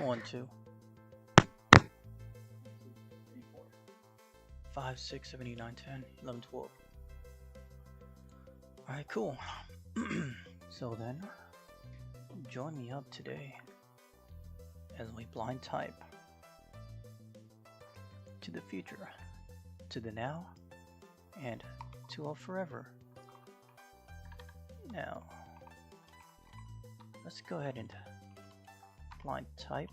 1, 2, 5, 6, 7, 8, 9, 10, 11, 12. Alright, cool. So then, join me up today as we blind type to the future, to the now, and to a forever. Now, let's go ahead and blind type,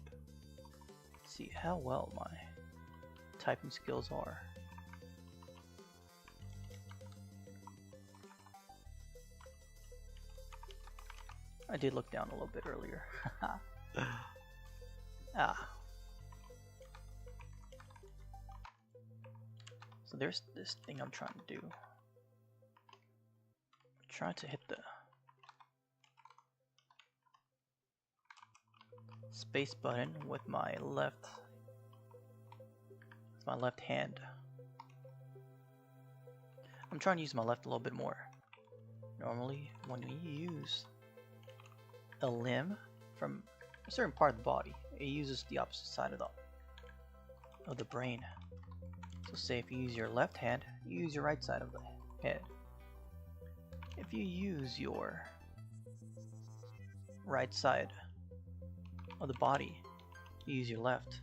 see how well my typing skills are. I did look down a little bit earlier. So there's this thing I'm trying to do. I'm trying to hit the space button with my left hand. I'm trying to use my left a little bit more. Normally, when you use a limb from a certain part of the body, it uses the opposite side of the brain. So say if you use your left hand, you use your right side of the head. If you use your right side of the body, you use your left.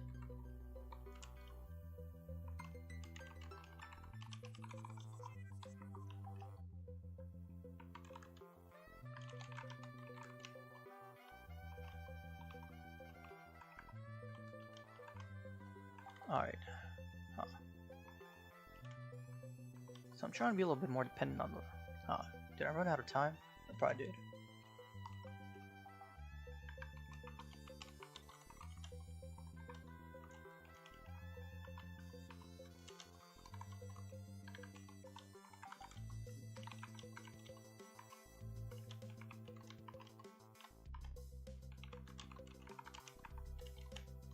Alright. So I'm trying to be a little bit more dependent on the... did I run out of time? I probably did.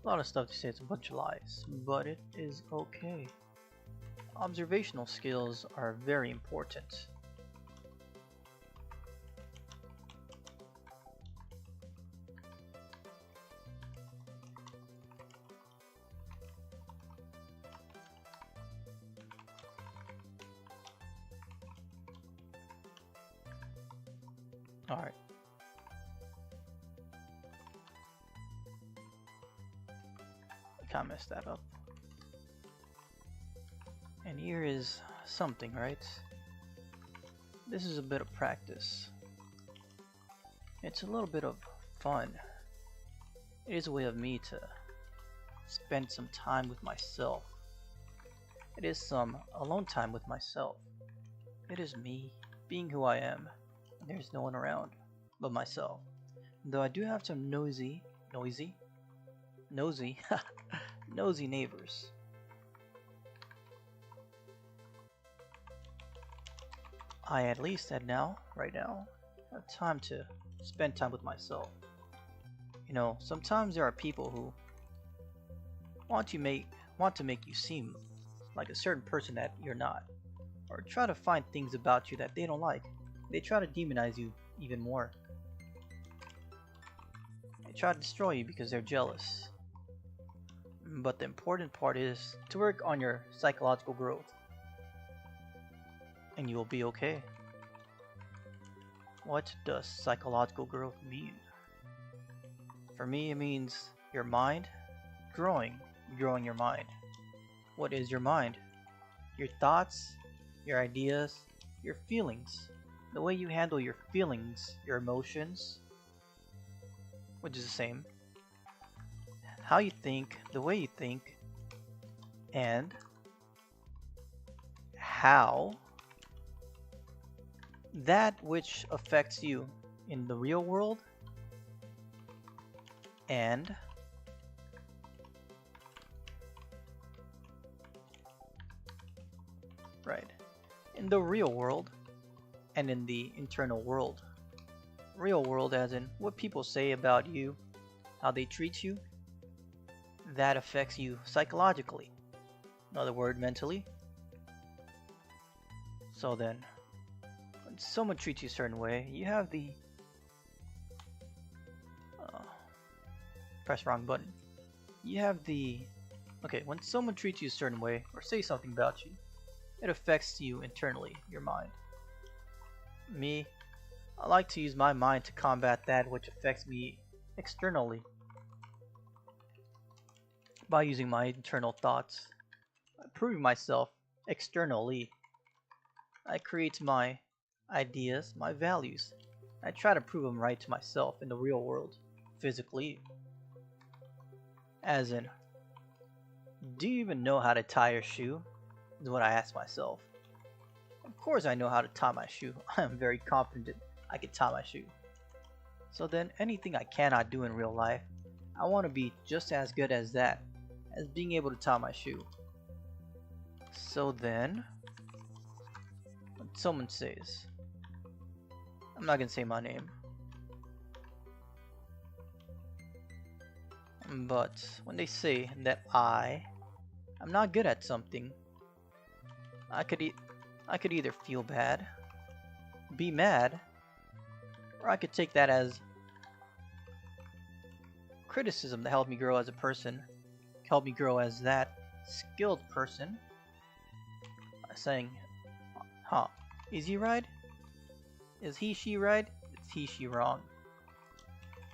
A lot of stuff to say it's a bunch of lies, but it is okay. Observational skills are very important. Alright. I kinda messed that up. And here is something, right? This is a bit of practice. It's a little bit of fun. It is a way of me to spend some time with myself. It is some alone time with myself. It is me being who I am. There's no one around but myself. Though I do have some nosy neighbors. I at least right now, have time to spend time with myself. You know, sometimes there are people who want to make you seem like a certain person that you're not, or try to find things about you that they don't like. They try to demonize you even more. They try to destroy you because they're jealous. But the important part is to work on your psychological growth, and you will be okay. What does psychological growth mean? For me, it means your mind growing your mind. What is your mind? Your thoughts, your ideas, your feelings. The way you handle your feelings, your emotions, which is the same. How you think, the way you think, and how that which affects you in the real world and in the real world and in the internal world. Real world as in what people say about you, how they treat you, that affects you psychologically. In other words, mentally. So then, when someone treats you a certain way, you have the press wrong button. You have the... Okay, when someone treats you a certain way, or say something about you, it affects you internally, your mind. Me, I like to use my mind to combat that which affects me externally by using my internal thoughts. By proving myself externally, I create my ideas, my values. I try to prove them right to myself in the real world, physically. As in, do you even know how to tie your shoe? Is what I ask myself. Of course I know how to tie my shoe. I am very confident I can tie my shoe. So then anything I cannot do in real life, I want to be just as good as that, as being able to tie my shoe. So then, when someone says, I'm not going to say my name, but when they say that I'm not good at something, I could either feel bad, be mad, or I could take that as criticism to help me grow as a person, help me grow as that skilled person, saying, huh, is he right? Is he, she right? Is he, she wrong?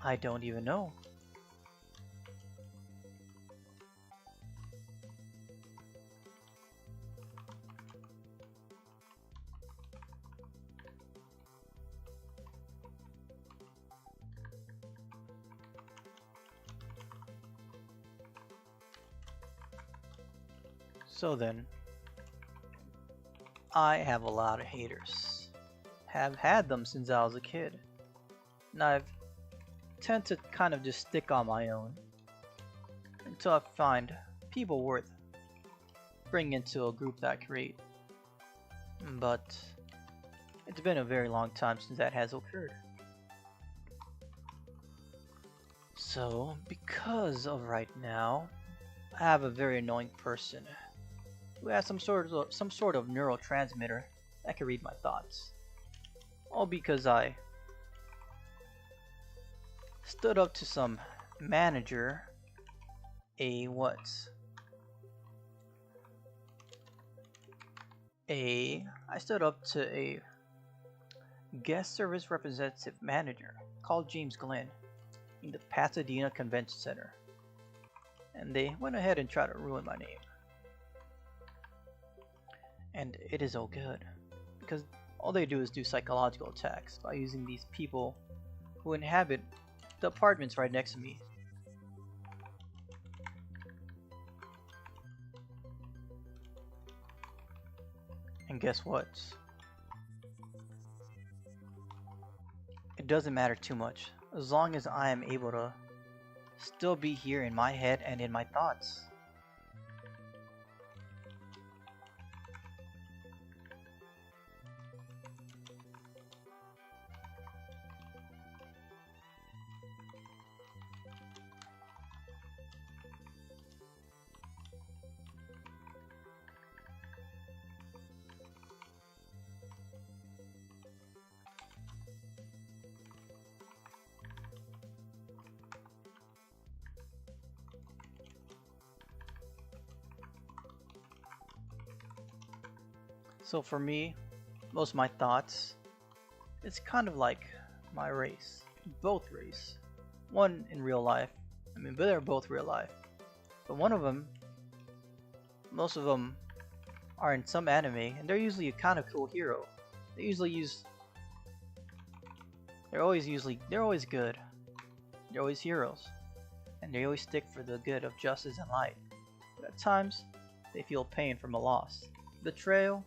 I don't even know. So then, I have a lot of haters. Have had them since I was a kid. And I've tend to kind of just stick on my own until I find people worth bringing into a group that I create. But it's been a very long time since that has occurred. So, because of right now, I have a very annoying person who has some sort of neurotransmitter that can read my thoughts. All because I stood up to some manager, I stood up to a guest service representative manager called James Glenn in the Pasadena Convention Center. And they went ahead and tried to ruin my name. And it is all good, because all they do is do psychological attacks by using these people who inhabit the apartments right next to me. And guess what? It doesn't matter too much, as long as I am able to still be here in my head and in my thoughts. So for me, most of my thoughts, it's kind of like my race. Both race. One in real life. But they're both real life. But one of them, most of them are in some anime, and they're usually a kind of cool hero. They're always good. They're always heroes. And they always stick for the good of justice and light. But at times, they feel pain from a loss, betrayal,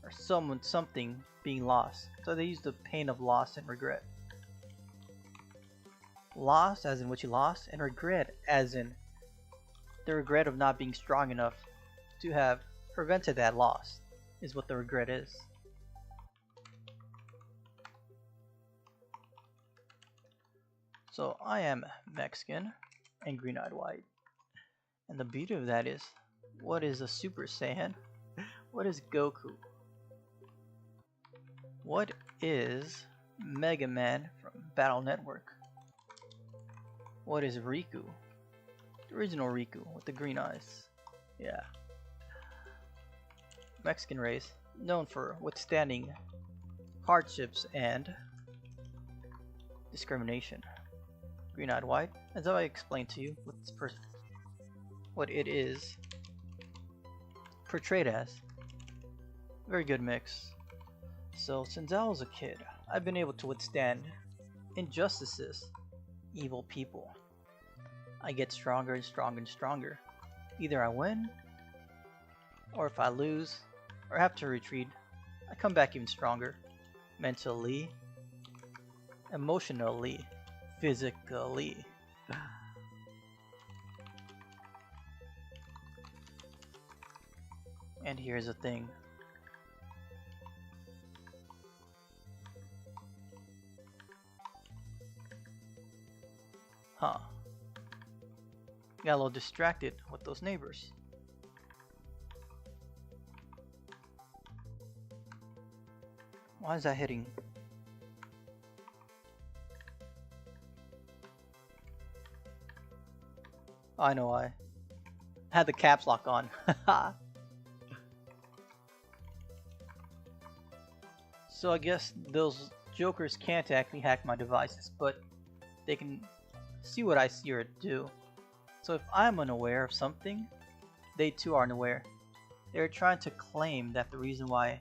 or something being lost. So they use the pain of loss and regret. Loss as in what you lost, and regret as in the regret of not being strong enough to have prevented that loss is what the regret is. So I am Mexican and green-eyed white. And the beauty of that is, what is a Super Saiyan? What is Goku? What is Mega Man from Battle Network? What is Riku? The original Riku with the green eyes. Yeah. Mexican race, known for withstanding hardships and discrimination. Green-eyed white, as I explained to you, what it is portrayed as. Very good mix. So since I was a kid, I've been able to withstand injustices, evil people. I get stronger and stronger and stronger. Either I win, or if I lose, or have to retreat, I come back even stronger. Mentally, emotionally, physically. And here's the thing. Huh. Got a little distracted with those neighbors. Why is that hitting? Oh, I know why. I had the caps lock on. So I guess those jokers can't actually hack my devices, but they can see what I see or do. So if I'm unaware of something, they too are unaware. They're trying to claim that the reason why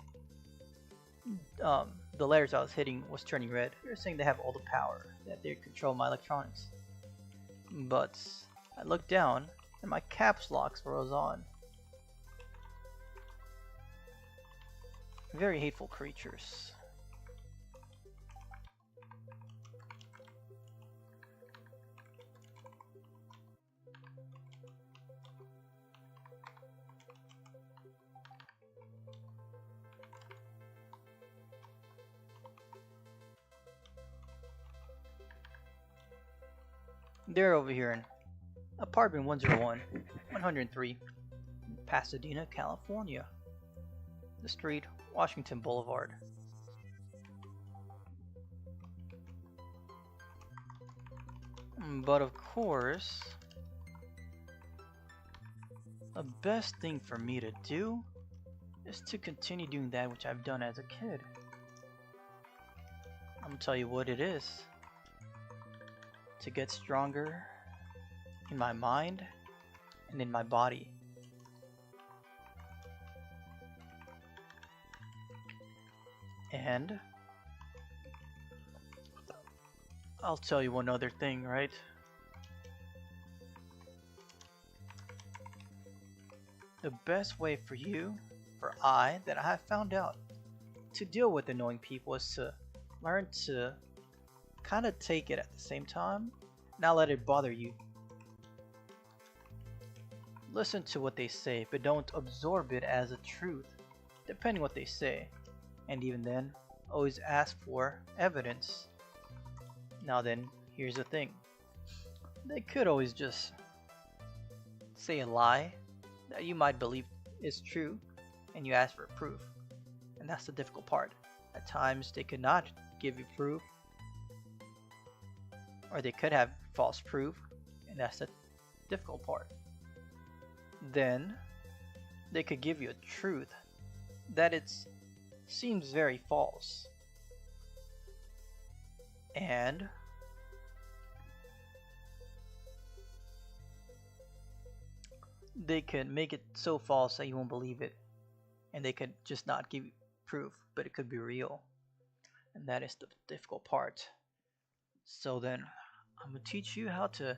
the letters I was hitting was turning red. They're saying they have all the power, that they control my electronics. But I looked down and my caps locks was on. Very hateful creatures. They're over here in apartment 101, 103, Pasadena, California. The street, Washington Boulevard. But of course, the best thing for me to do is to continue doing that which I've done as a kid. I'm gonna tell you what it is. To get stronger in my mind and in my body. And I'll tell you one other thing, right? The best way for you, that I have found out, to deal with annoying people is to learn to kind of take it at the same time, not let it bother you. Listen to what they say, but don't absorb it as a truth, depending what they say. And even then, always ask for evidence. Now then, here's the thing. They could always just say a lie that you might believe is true, and you ask for proof. And that's the difficult part. At times, they could not give you proof, or they could have false proof, and that's the difficult part. Then they could give you a truth that it seems very false, and they can make it so false that you won't believe it, and they could just not give you proof, but it could be real, and that is the difficult part. So then, I'm going to teach you how to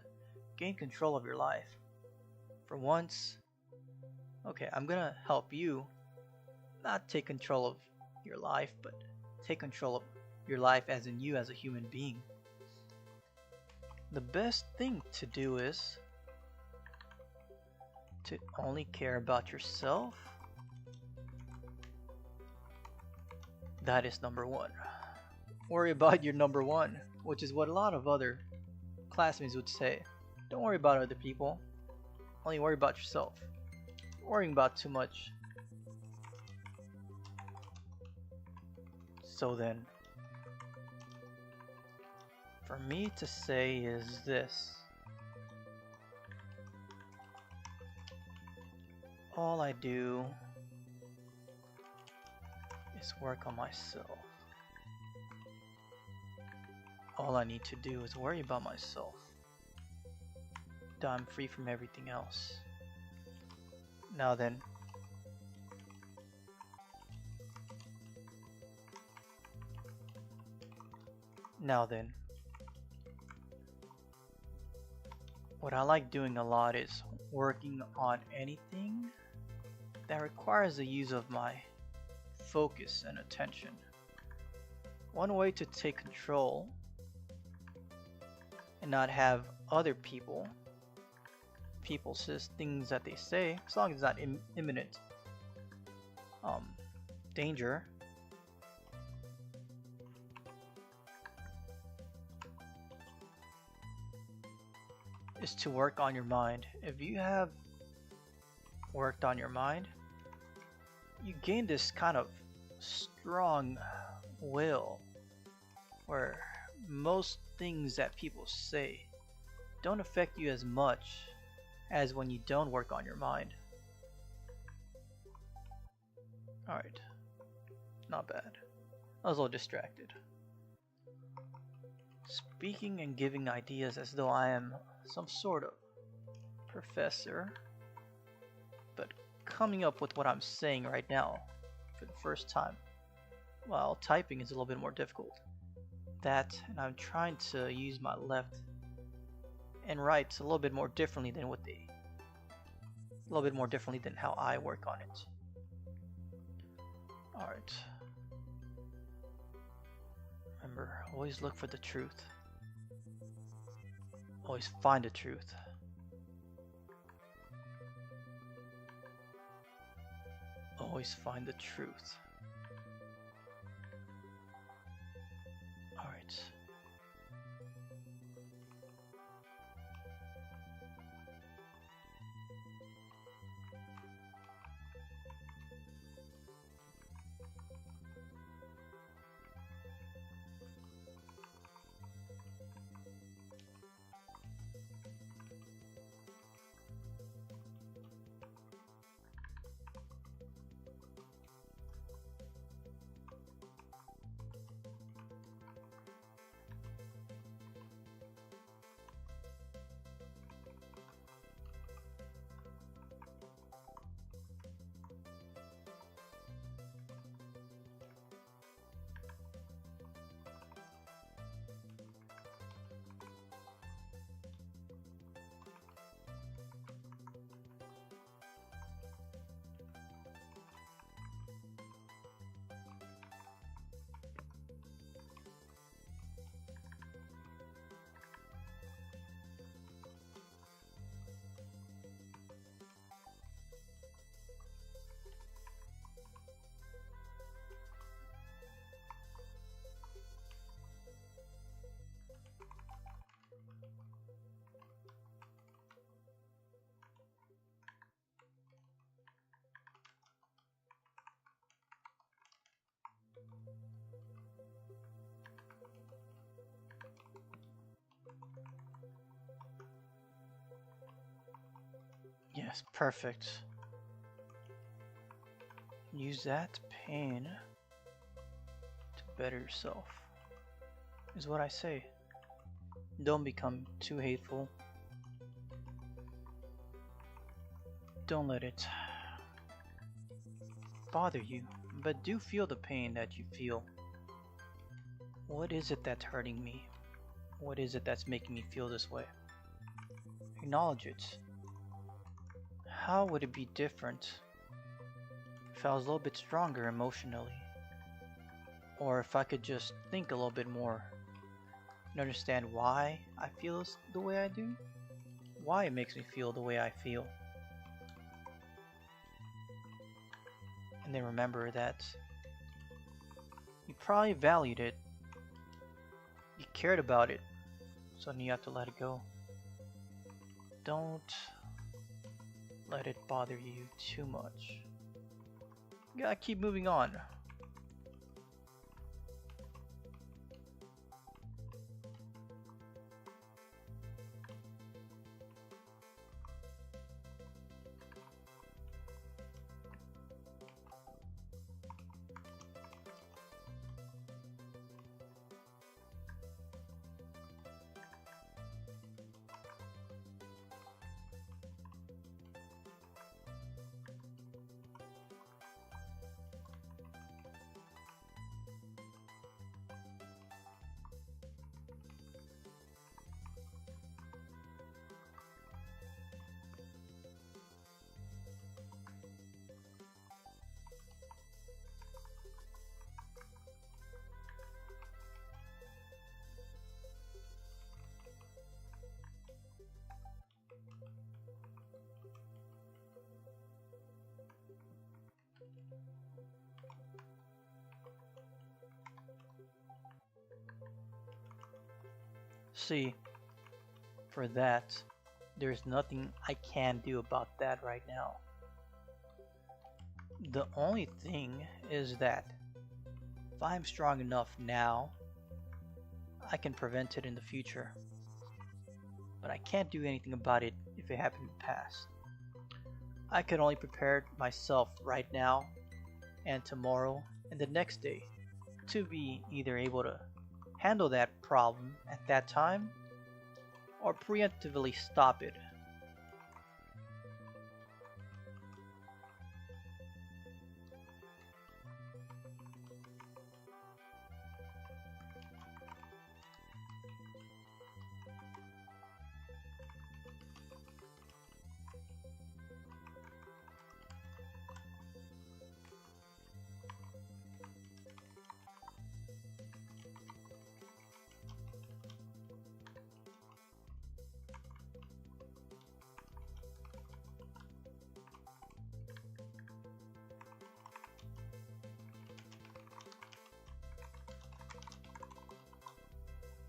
gain control of your life. For once, okay, I'm going to help you not take control of your life, but take control of your life as in you as a human being. The best thing to do is to only care about yourself. That is number one. Worry about your number one, which is what a lot of other classmates would say. Don't worry about other people, only worry about yourself. Worrying about too much. So then, for me to say is this. all I do is work on myself. All I need to do is worry about myself. I'm free from everything else. Now then. What I like doing a lot is working on anything that requires the use of my focus and attention. One way to take control and not have other people says things that they say, as long as it's not imminent danger, is to work on your mind. If you have worked on your mind, you gain this kind of strong will where most things that people say don't affect you as much as when you don't work on your mind. Alright, not bad. I was a little distracted. Speaking and giving ideas as though I am some sort of professor, but coming up with what I'm saying right now for the first time while typing is a little bit more difficult. That, and I'm trying to use my left and right a little bit more differently than how I work on it. Alright. Remember, always look for the truth. Always find the truth. Always find the truth. Alright. Yes, perfect. Use that pain to better yourself, is what I say. Don't become too hateful. Don't let it bother you, but do feel the pain that you feel. What is it that's hurting me? What is it that's making me feel this way? Acknowledge it. How would it be different if I was a little bit stronger emotionally? Or if I could just think a little bit more and understand why I feel the way I do? Why it makes me feel the way I feel? And then remember that you probably valued it, you cared about it, so you have to let it go. Don't let it bother you too much. You gotta keep moving on. See, for that, there's nothing I can do about that right now. The only thing is that if I'm strong enough now, I can prevent it in the future. But I can't do anything about it if it happened in the past. I can only prepare myself right now and tomorrow and the next day to be either able to handle that problem at that time or preemptively stop it.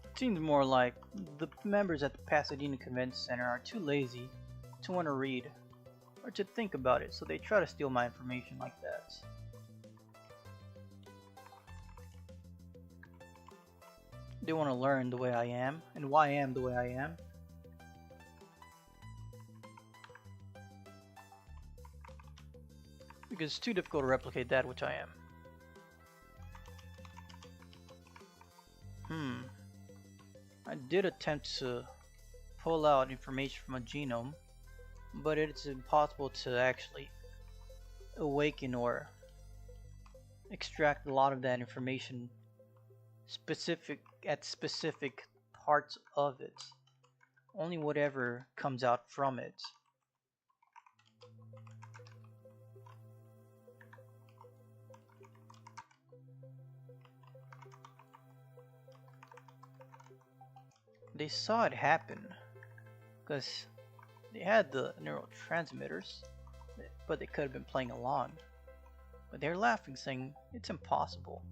It seems more like the members at the Pasadena Convention Center are too lazy to want to read or to think about it, so they try to steal my information like that. They want to learn the way I am and why I am the way I am. Because it's too difficult to replicate that which I am. I did attempt to pull out information from a genome, but it's impossible to actually awaken or extract a lot of that information at specific parts of it. Only whatever comes out from it. They saw it happen because they had the neurotransmitters, but they could have been playing along. But they're laughing, saying it's impossible.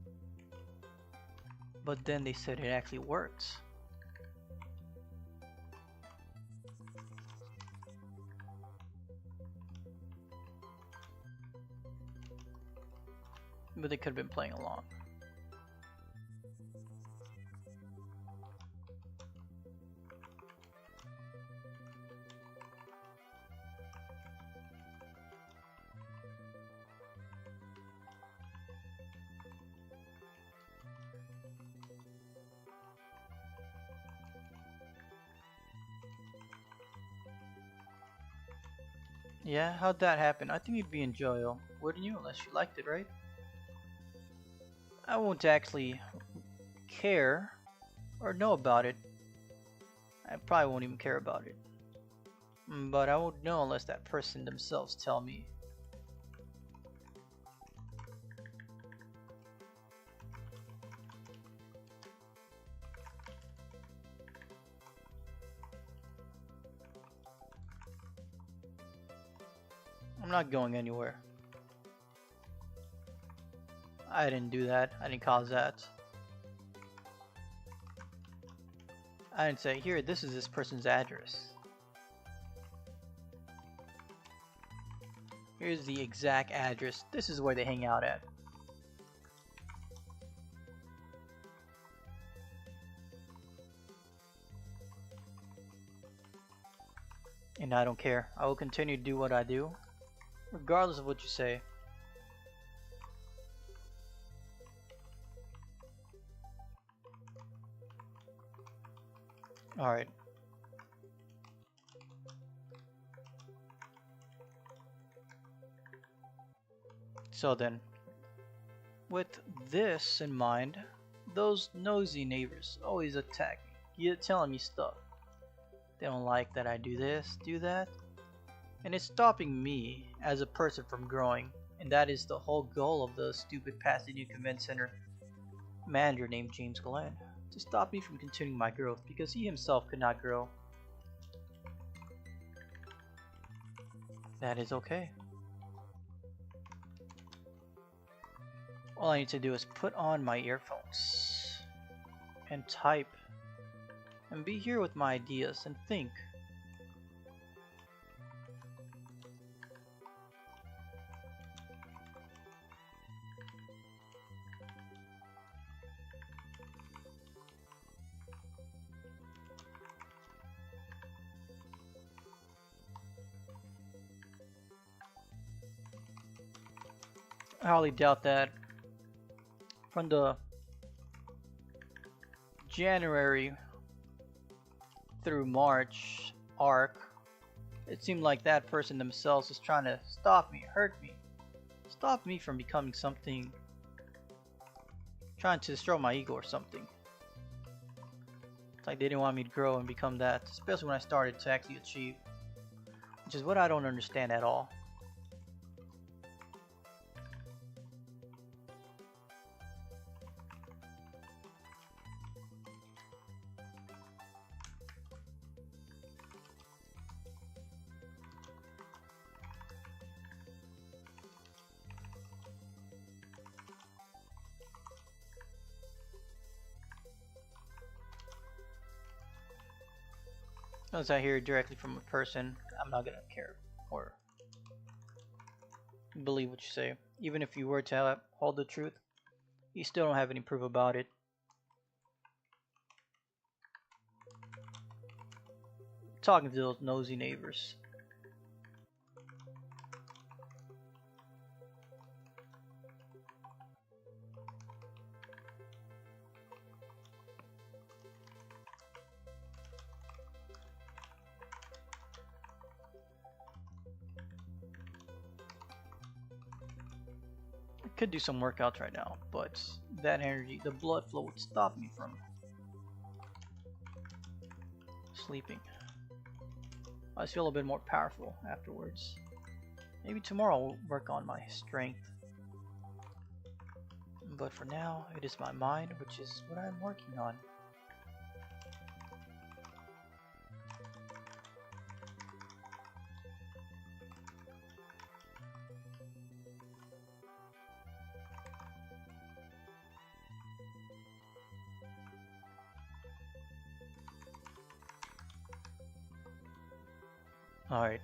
But then they said it actually works. But they could have been playing along. Yeah, how'd that happen? I think you'd be in jail, wouldn't you? Unless you liked it, right? I won't actually care or know about it. I probably won't even care about it. But I won't know unless that person themselves tell me. I'm not going anywhere. I didn't do that. I didn't cause that. I didn't say, here, this is this person's address. Here's the exact address. This is where they hang out at. And I don't care. I will continue to do what I do, regardless of what you say. Alright. So then, with this in mind, those nosy neighbors always attack me, telling me stuff. They don't like that I do this, do that, and it's stopping me as a person from growing, and that is the whole goal of the stupid Pasadena Convention Center manager named James Glenn, to stop me from continuing my growth because he himself could not grow. That is okay. All I need to do is put on my earphones and type and be here with my ideas and think. I highly doubt that from the January through March arc, it seemed like that person themselves was trying to stop me, hurt me, stop me from becoming something, trying to destroy my ego or something. It's like they didn't want me to grow and become that, especially when I started to actually achieve, which is what I don't understand at all. Unless I hear it directly from a person, I'm not gonna care or believe what you say. Even if you were to hold the truth, you still don't have any proof about it. Talking to those nosy neighbors. I could do some workouts right now, but that energy, the blood flow would stop me from sleeping. I just feel a bit more powerful afterwards. Maybe tomorrow I'll work on my strength. But for now, it is my mind, which is what I'm working on. Alright,